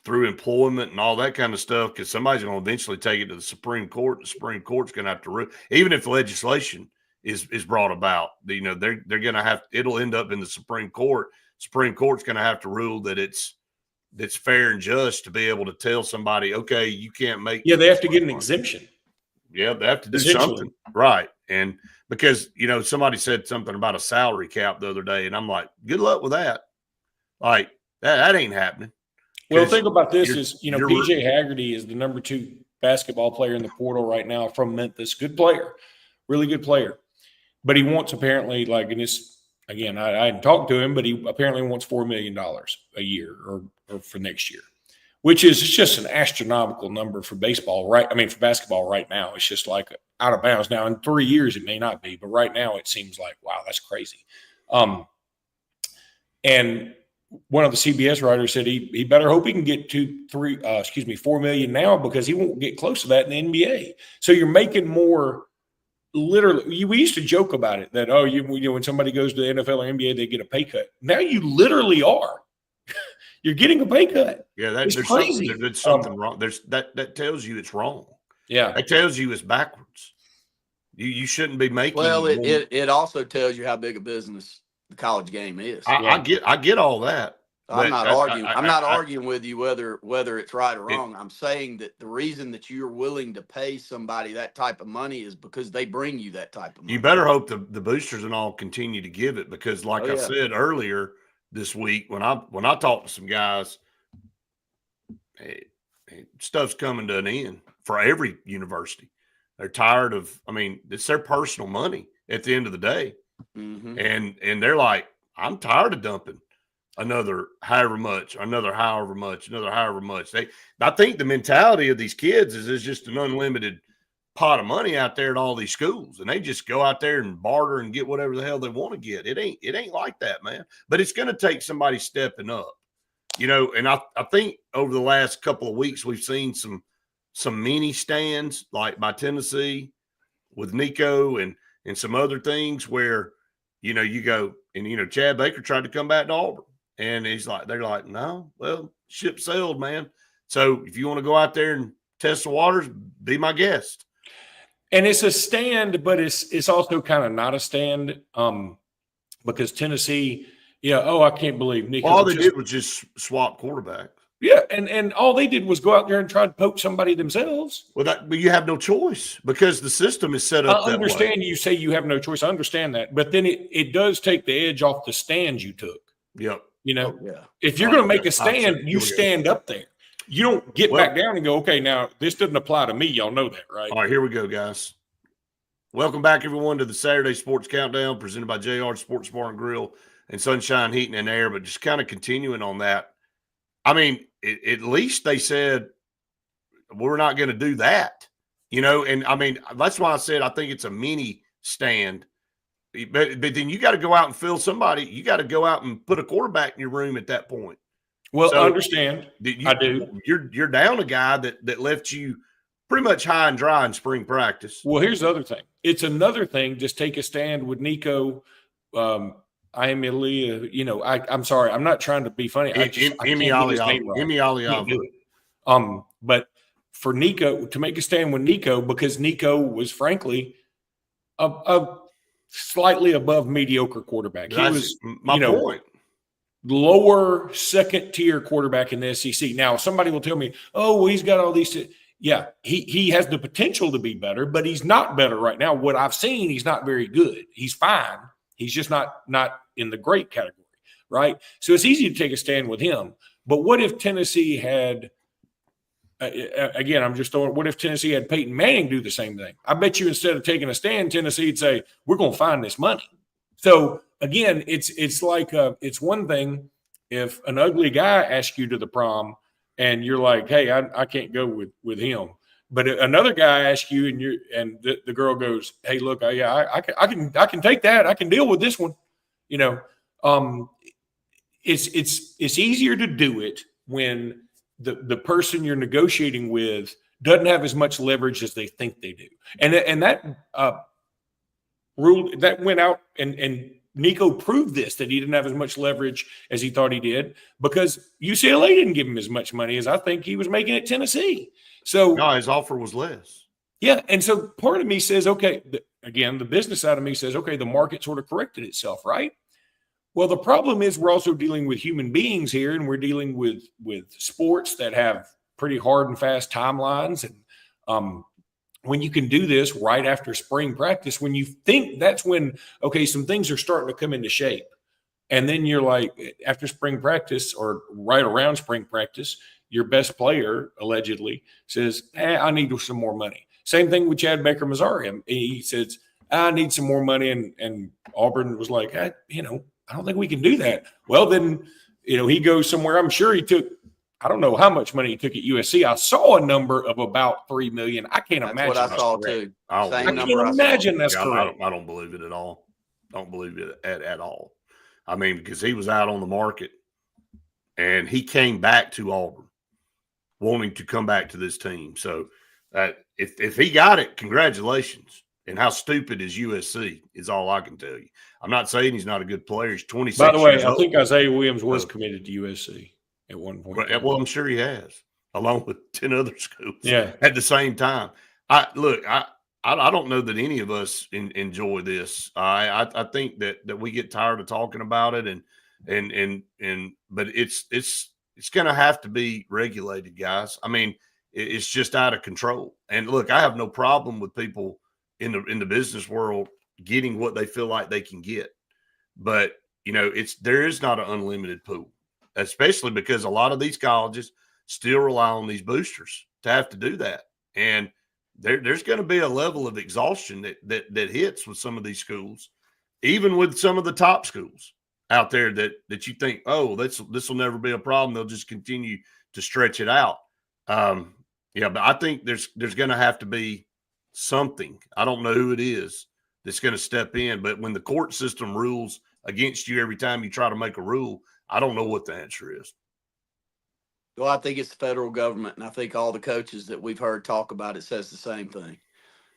through employment and all that kind of stuff, because somebody's going to eventually take it to the Supreme Court. The Supreme Court's going to have to, even if legislation is brought about, they're going to have, it'll end up in the Supreme Court. Supreme Court's going to have to rule that it's fair and just to be able to tell somebody, okay, you can't make. Yeah, they have to get an exemption. Yeah, they have to do something. Right. And because, somebody said something about a salary cap the other day, and I'm like, good luck with that. Like, that ain't happening. Well, think about this is, PJ Haggerty is the number 2 basketball player in the portal right now from Memphis. Good player, really good player. But he wants apparently, and this, again, I hadn't talked to him, but he apparently wants $4 million a year or for next year, which is just an astronomical number for baseball, right? I mean, for basketball right now, it's just like out of bounds. Now, in 3 years, it may not be, but right now it seems like, wow, that's crazy. And one of the CBS writers said he better hope he can get $4 million now, because he won't get close to that in the NBA. So you're making more. Literally, we used to joke about it that, when somebody goes to the NFL or NBA, they get a pay cut. Now you literally are. You're getting a pay cut. Yeah, there's crazy. There's something wrong. That tells you it's wrong. Yeah, that tells you it's backwards. You shouldn't be making. Well, it also tells you how big a business the college game is. I get all that. I'm not arguing. I'm not arguing with you whether it's right or wrong. I'm saying that the reason that you're willing to pay somebody that type of money is because they bring you that type of money. You better hope the boosters and all continue to give it, because I said earlier this week, when I talked to some guys, stuff's coming to an end for every university. They're tired of, it's their personal money at the end of the day. Mm-hmm. And they're like, I'm tired of dumping another however much. I think the mentality of these kids is just an unlimited pot of money out there at all these schools, and they just go out there and barter and get whatever the hell they want to get. It ain't like that, man. But it's going to take somebody stepping up, and I think over the last couple of weeks, we've seen some mini stands like by Tennessee with Nico and some other things where, you go and, Chad Baker tried to come back to Auburn, and they're like, no, well, ship sailed, man. So if you want to go out there and test the waters, be my guest. And it's a stand, but it's also kind of not a stand, because Tennessee, I can't believe Nico. All they did was just swap quarterbacks. Yeah, and all they did was go out there and try to poke somebody themselves. But you have no choice, because the system is set up that way. I understand you say you have no choice. I understand that. But then it does take the edge off the stand you took. Yep. If you're going to make a stand, you stand up there. You don't get back down and go, okay, now this doesn't apply to me. Y'all know that, right? All right, here we go, guys. Welcome back, everyone, to the Saturday Sports Countdown presented by JR Sports Bar and Grill and Sunshine Heating and Air. But just kind of continuing on that, at least they said we're not going to do that, and that's why I said I think it's a mini stand but then you got to go out and fill somebody. You got to go out and put a quarterback in your room at that point. Well, So, I understand. I do. You're down a guy that left you pretty much high and dry in spring practice. Well, here's the other thing. It's another thing. Just take a stand with Nico. I am Elia. You know, I'm sorry. I'm not trying to be funny. I can't get his name right. Can't do it. But for Nico to make a stand with Nico, because Nico was frankly a slightly above mediocre quarterback. He was my point. Lower second tier quarterback in the SEC. Now, somebody will tell me, "Oh, well, he's got all these." Yeah, he has the potential to be better, but he's not better right now. What I've seen, he's not very good. He's fine. He's just not in the great category, right? So it's easy to take a stand with him. But what if Tennessee had? Again, I'm just throwing. What if Tennessee had Peyton Manning do the same thing? I bet you instead of taking a stand, Tennessee'd say, "We're going to find this money." So again, it's like it's one thing if an ugly guy asks you to the prom and you're like, "Hey, I can't go with him," but another guy asks you and the girl goes, "Hey, look, I can take that. I can deal with this one," you know. It's easier to do it when the person you're negotiating with doesn't have as much leverage as they think they do. And that rule that went out and Nico proved this, that he didn't have as much leverage as he thought he did because UCLA didn't give him as much money as I think he was making at Tennessee. So no, his offer was less. Yeah. And so part of me says, okay, again, the business side of me says, okay, the market sort of corrected itself, right? Well, the problem is we're also dealing with human beings here, and we're dealing with sports that have pretty hard and fast timelines. And when you can do this right after spring practice, when you think that's when, okay, some things are starting to come into shape. And then you're like, after spring practice or right around spring practice, your best player allegedly says, I need some more money. Same thing with Chad Baker Mazara. He says, I need some more money. And Auburn was like, I don't think we can do that. Well, then, he goes somewhere. I'm sure he took, I don't know how much money he took at USC. I saw a number of about $3 million. I can't imagine. That's what I saw too. I can't imagine that's correct. I don't believe it at all. Don't believe it at all. I mean, because he was out on the market and he came back to Auburn wanting to come back to this team. So if he got it, congratulations. And how stupid is USC is all I can tell you. I'm not saying he's not a good player. He's 26 By the way, years I old. think Isaiah Williams was committed to USC at one point. Well, I'm sure he has, along with 10 other schools. Yeah. At the same time. I don't know that any of us enjoy this. I think that we get tired of talking about it but it's going to have to be regulated, guys. I mean, it's just out of control. And look, I have no problem with people in the business world getting what they feel like they can get. But, there is not an unlimited pool, especially because a lot of these colleges still rely on these boosters to have to do that. And there's going to be a level of exhaustion that hits with some of these schools, even with some of the top schools out there that you think, oh, this will never be a problem. They'll just continue to stretch it out. But I think there's going to have to be something. I don't know who it is that's going to step in, but when the court system rules against you every time you try to make a rule, I don't know what the answer is. Well, I think it's the federal government, and I think all the coaches that we've heard talk about it says the same thing.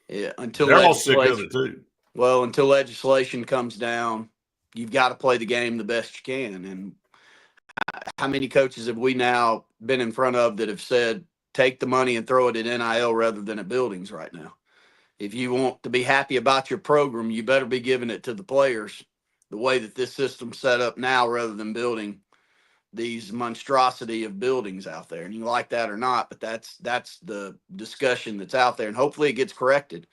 Yeah, they're all sick of it too. Well, until legislation comes down, you've got to play the game the best you can. And how many coaches have we now been in front of that have said, take the money and throw it at NIL rather than at buildings right now? If you want to be happy about your program, you better be giving it to the players the way that this system's set up now rather than building these monstrosity of buildings out there. And you like that or not, but that's the discussion that's out there. And hopefully it gets corrected.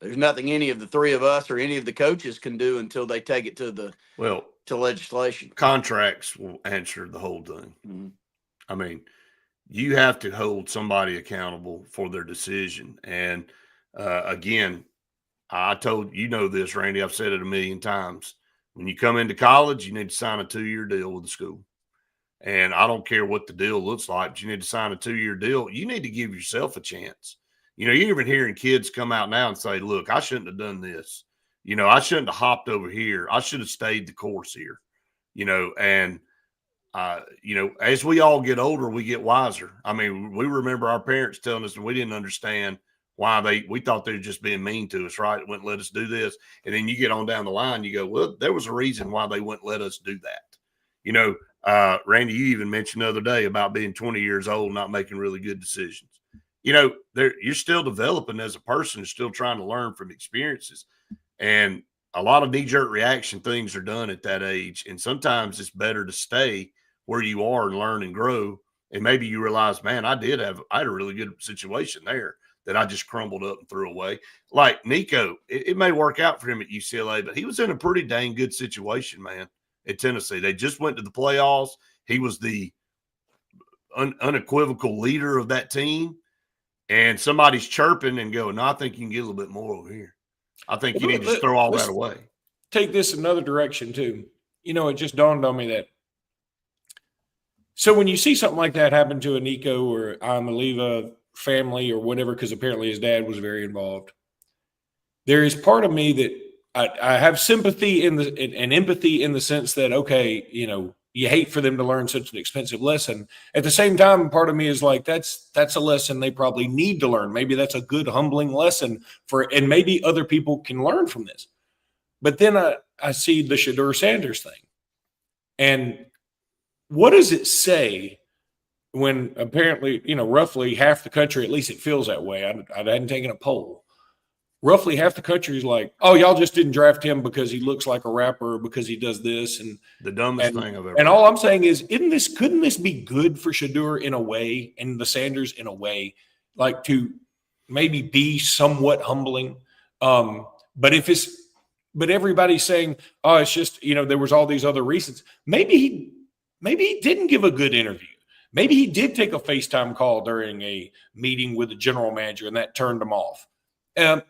There's nothing any of the three of us or any of the coaches can do until they take it to legislation. Contracts will answer the whole thing. Mm-hmm. I mean, you have to hold somebody accountable for their decision. And again, I told this, Randy, I've said it a million times. When you come into college, you need to sign a 2-year deal with the school. And I don't care what the deal looks like, but you need to sign a 2-year deal. You need to give yourself a chance. You're even hearing kids come out now and say, look, I shouldn't have done this. I shouldn't have hopped over here. I should have stayed the course here, and as we all get older, we get wiser. I mean, we remember our parents telling us, and we didn't understand why we thought they were just being mean to us, right? It wouldn't let us do this. And then you get on down the line, you go, well, there was a reason why they wouldn't let us do that. Randy, you even mentioned the other day about being 20 years old, not making really good decisions. You're still developing as a person, still trying to learn from experiences. And a lot of knee-jerk reaction things are done at that age. And sometimes it's better to stay where you are and learn and grow. And maybe you realize, man, I had a really good situation there that I just crumbled up and threw away. Like Nico, it may work out for him at UCLA, but he was in a pretty dang good situation, man, at Tennessee. They just went to the playoffs. He was the unequivocal leader of that team. And somebody's chirping and going, no, I think you can get a little bit more over here. I think you need to just throw all that away. Take this another direction, too. It just dawned on me that. So when you see something like that happen to a Nico or Amaliva family or whatever, because apparently his dad was very involved, there is part of me that I have sympathy and empathy in the sense that, okay, you hate for them to learn such an expensive lesson. At the same time, part of me is like, that's a lesson they probably need to learn. Maybe that's a good, humbling lesson and maybe other people can learn from this. But then I see the Shedeur Sanders thing. And what does it say when apparently, roughly half the country, at least it feels that way. I hadn't taken a poll. Roughly half the country is like, oh, y'all just didn't draft him because he looks like a rapper or because he does this. And the dumbest thing I've ever And all I'm saying is, couldn't this be good for Shedeur in a way, and the Sanders in a way, like to maybe be somewhat humbling? But everybody's saying, oh, it's just, there was all these other reasons. Maybe he didn't give a good interview. Maybe he did take a FaceTime call during a meeting with the general manager and that turned him off. And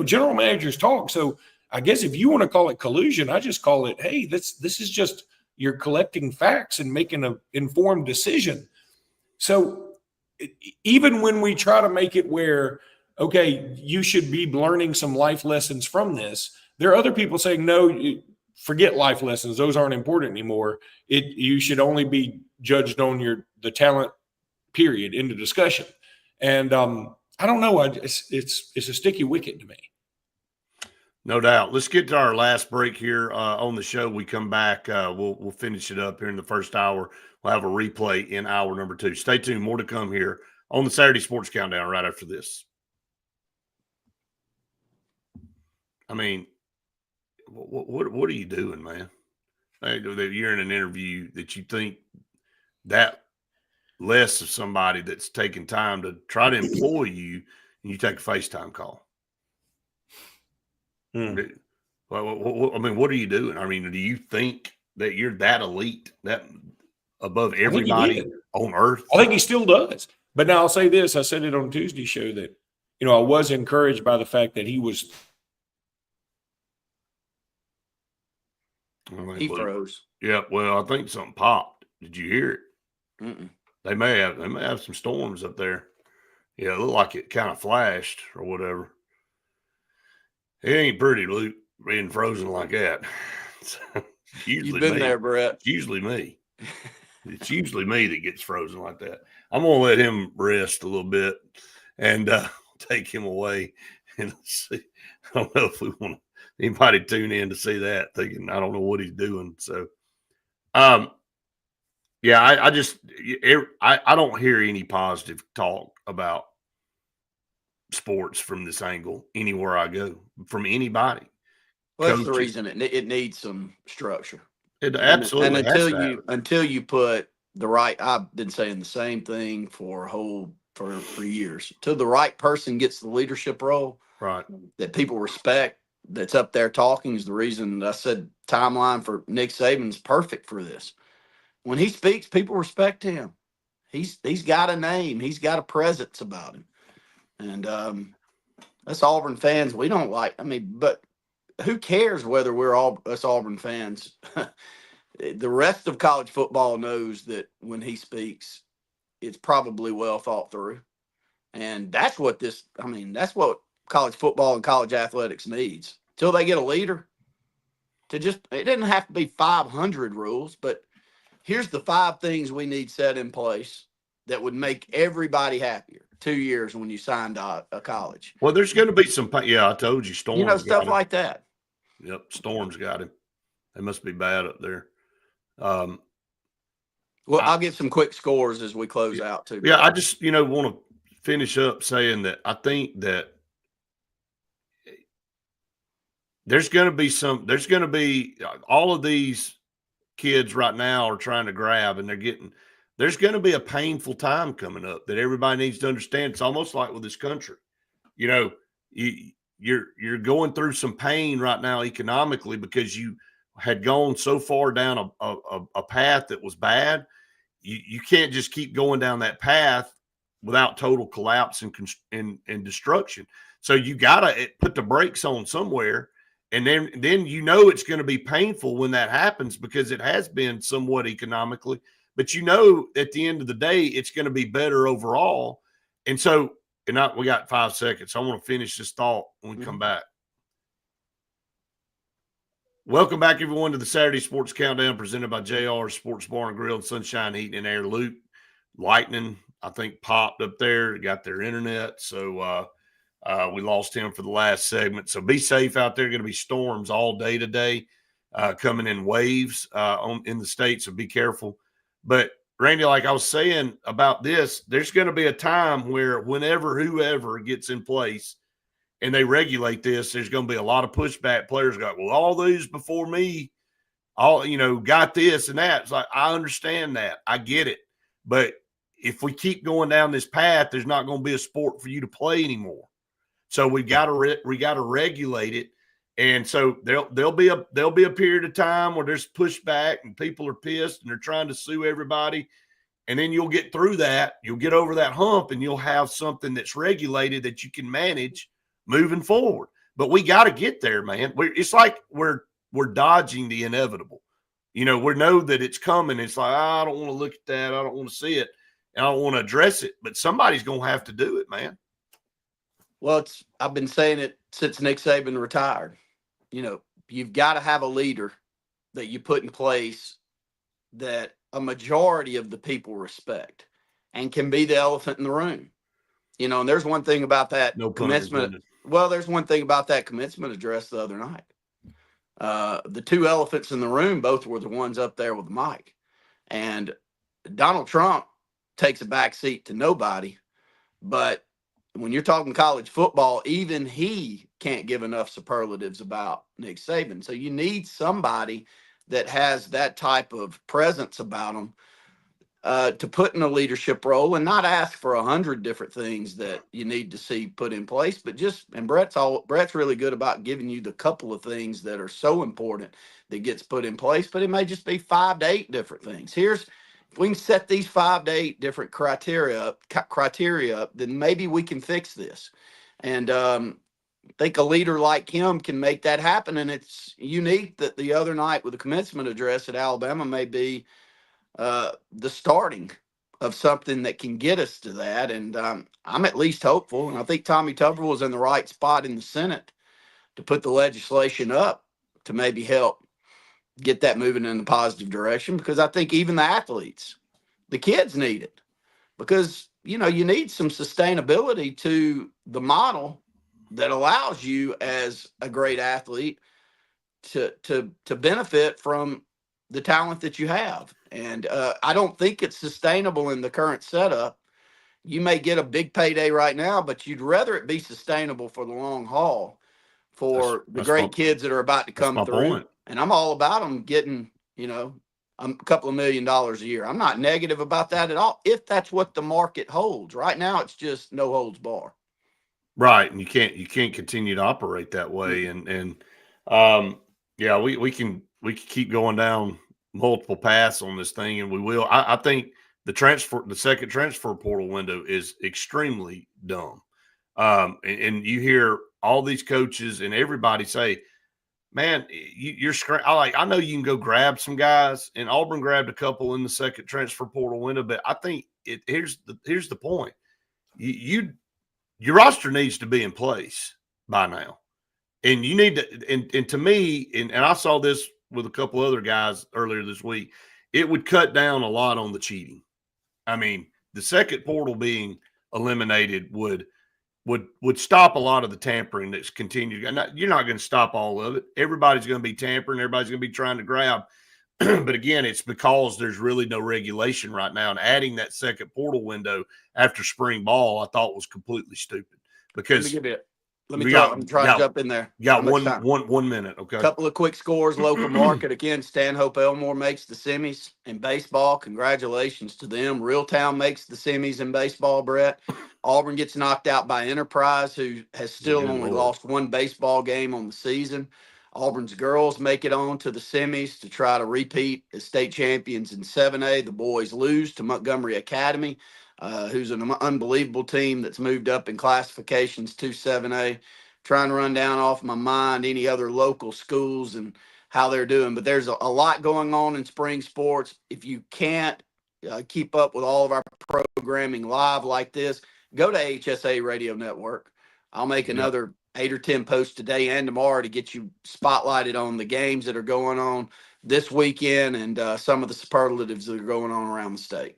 general managers talk. So I guess if you want to call it collusion, I just call it, hey, this is just you're collecting facts and making an informed decision. So even when we try to make it where, okay, you should be learning some life lessons from this, there are other people saying, no, forget life lessons. Those aren't important anymore. You should only be judged on the talent, period, in the discussion. And I don't know. It's a sticky wicket to me. No doubt. Let's get to our last break here on the show. We come back. We'll finish it up here in the first hour. We'll have a replay in hour number 2. Stay tuned. More to come here on the Saturday Sports Countdown right after this. I mean, what are you doing, man? You're in an interview that you think that less of somebody that's taking time to try to employ you, and you take a FaceTime call. Well, I mean, what are you doing? I mean, do you think that you're that elite, that above everybody on earth? I think he still does. But now I'll say this. I said it on Tuesday's show that, I was encouraged by the fact that he was. He froze. Yeah, well, I think something popped. Did you hear it? Mm-mm. They may have some storms up there. Yeah, it looked like it kind of flashed or whatever. It ain't pretty, Luke, being frozen like that. You've been there, Brett. It's usually me. It's usually me that gets frozen like that. I'm going to let him rest a little bit and take him away. And see. I don't know if we want anybody tune in to see that, thinking I don't know what he's doing. So, yeah, I don't hear any positive talk about sports from this angle anywhere I go from anybody. Well, that's the reason it needs some structure. It absolutely and until you put the right. I've been saying the same thing for years. Till the right person gets the leadership role, right, that people respect, that's up there talking, is the reason I said timeline for Nick Saban's perfect for this. When he speaks, people respect him. He's got a name. He's got a presence about him. And us Auburn fans, we don't like. I mean, but who cares whether we're us Auburn fans? The rest of college football knows that when he speaks, it's probably well thought through. And that's what that's what college football and college athletics needs. till they get a leader. It doesn't have to be 500 rules, but here's the 5 things we need set in place that would make everybody happier. 2 years when you signed a college. Well, there's going to be some. Yeah, I told you, Storms. Stuff like that. Yep, Storms got him. They must be bad up there. Well, I'll get some quick scores as we close out too. Yeah, I just want to finish up saying that I think that there's going to be all of these kids right now are trying to grab, and there's going to be a painful time coming up that everybody needs to understand. It's almost like with this country, you're going through some pain right now economically because you had gone so far down a path that was bad. You can't just keep going down that path without total collapse and destruction. So you got to put the brakes on somewhere. And then it's going to be painful when that happens because it has been somewhat economically. But at the end of the day, it's going to be better overall. And so, we got 5 seconds. So I want to finish this thought when we come back. Welcome back, everyone, to the Saturday Sports Countdown presented by JR Sports Bar and Grill and Sunshine Heating and Air. Luke, Lightning, I think, popped up there, got their internet. So we lost him for the last segment. So be safe out there. Going to be storms all day today, coming in waves in the state. So be careful. But Randy, like I was saying about this, there's going to be a time where whoever gets in place and they regulate this, there's going to be a lot of pushback. Players go, well, all these before me, got this and that. It's like, I understand that. I get it. But if we keep going down this path, there's not going to be a sport for you to play anymore. So we got to regulate it. And so there'll be a period of time where there's pushback and people are pissed and they're trying to sue everybody. And then you'll get through that. You'll get over that hump and you'll have something that's regulated that you can manage moving forward. But we got to get there, man. It's like we're dodging the inevitable. We know that it's coming. It's like, I don't want to look at that. I don't want to see it. And I don't want to address it. But somebody's going to have to do it, man. Well, I've been saying it since Nick Saban retired. You've got to have a leader that you put in place that a majority of the people respect and can be the elephant in the room. And there's one thing about that commencement. Well, there's one thing about that commencement address the other night. The 2 elephants in the room, both were the ones up there with the mic. And Donald Trump takes a back seat to nobody. But when you're talking college football, even he can't give enough superlatives about Nick Saban. So you need somebody that has that type of presence about them to put in a leadership role and not ask for 100 different things that you need to see put in place, but Brett's really good about giving you the couple of things that are so important that gets put in place, but it may just be 5 to 8 different things. If we can set these 5 to 8 different criteria up, then maybe we can fix this. And I think a leader like him can make that happen. And it's unique that the other night with the commencement address at Alabama may be the starting of something that can get us to that. And I'm at least hopeful. And I think Tommy Tuberville was in the right spot in the Senate to put the legislation up to maybe help get that moving in a positive direction, because I think even the athletes, the kids need it, because, you need some sustainability to the model that allows you as a great athlete to benefit from the talent that you have. And I don't think it's sustainable in the current setup. You may get a big payday right now, but you'd rather it be sustainable for the long haul for the great kids that are about to come through. Point. And I'm all about them getting, a couple of $1 million a year. I'm not negative about that at all, if that's what the market holds. Right now, it's just no holds bar. Right, and you can't continue to operate that way. And we can keep going down multiple paths on this thing, and we will. I think the second transfer portal window is extremely dumb. And you hear all these coaches and everybody say, man, I know you can go grab some guys, and Auburn grabbed a couple in the second transfer portal window, but I think here's the point. Your roster needs to be in place by now. And you need to, and to me, and I saw this with a couple other guys earlier this week, it would cut down a lot on the cheating. I mean, the second portal being eliminated would stop a lot of the tampering that's continued. You're not going to stop all of it. Everybody's going to be tampering. Everybody's going to be trying to grab. But again, it's because there's really no regulation right now. And adding that second portal window after spring ball, I thought was completely stupid. Because let me try to jump in there. You got 1 minute. Okay. Couple of quick scores. Local market again. Stanhope Elmore makes the semis in baseball. Congratulations to them. Reeltown makes the semis in baseball. Brett. Auburn gets knocked out by Enterprise, who has still only lost one baseball game on the season. Auburn's girls make it on to the semis to try to repeat as state champions in 7A. The boys lose to Montgomery Academy, who's an unbelievable team that's moved up in classifications to 7A. Trying to run down off my mind any other local schools and how they're doing. But there's a lot going on in spring sports. If you can't keep up with all of our programming live like this, go to HSA Radio Network. I'll make another 8 or 10 posts today and tomorrow to get you spotlighted on the games that are going on this weekend and some of the superlatives that are going on around the state.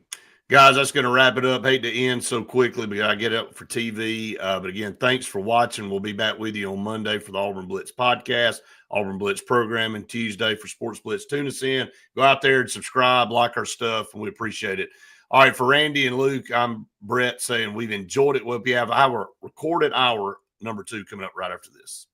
Guys, that's going to wrap it up. Hate to end so quickly, but I get up for TV. But again, thanks for watching. We'll be back with you on Monday for the Auburn Blitz podcast, Auburn Blitz programming Tuesday for Sports Blitz. Tune us in. Go out there and subscribe, like our stuff, and we appreciate it. All right, for Randy and Luke, I'm Brett saying we've enjoyed it. We'll have our recorded hour number 2 coming up right after this.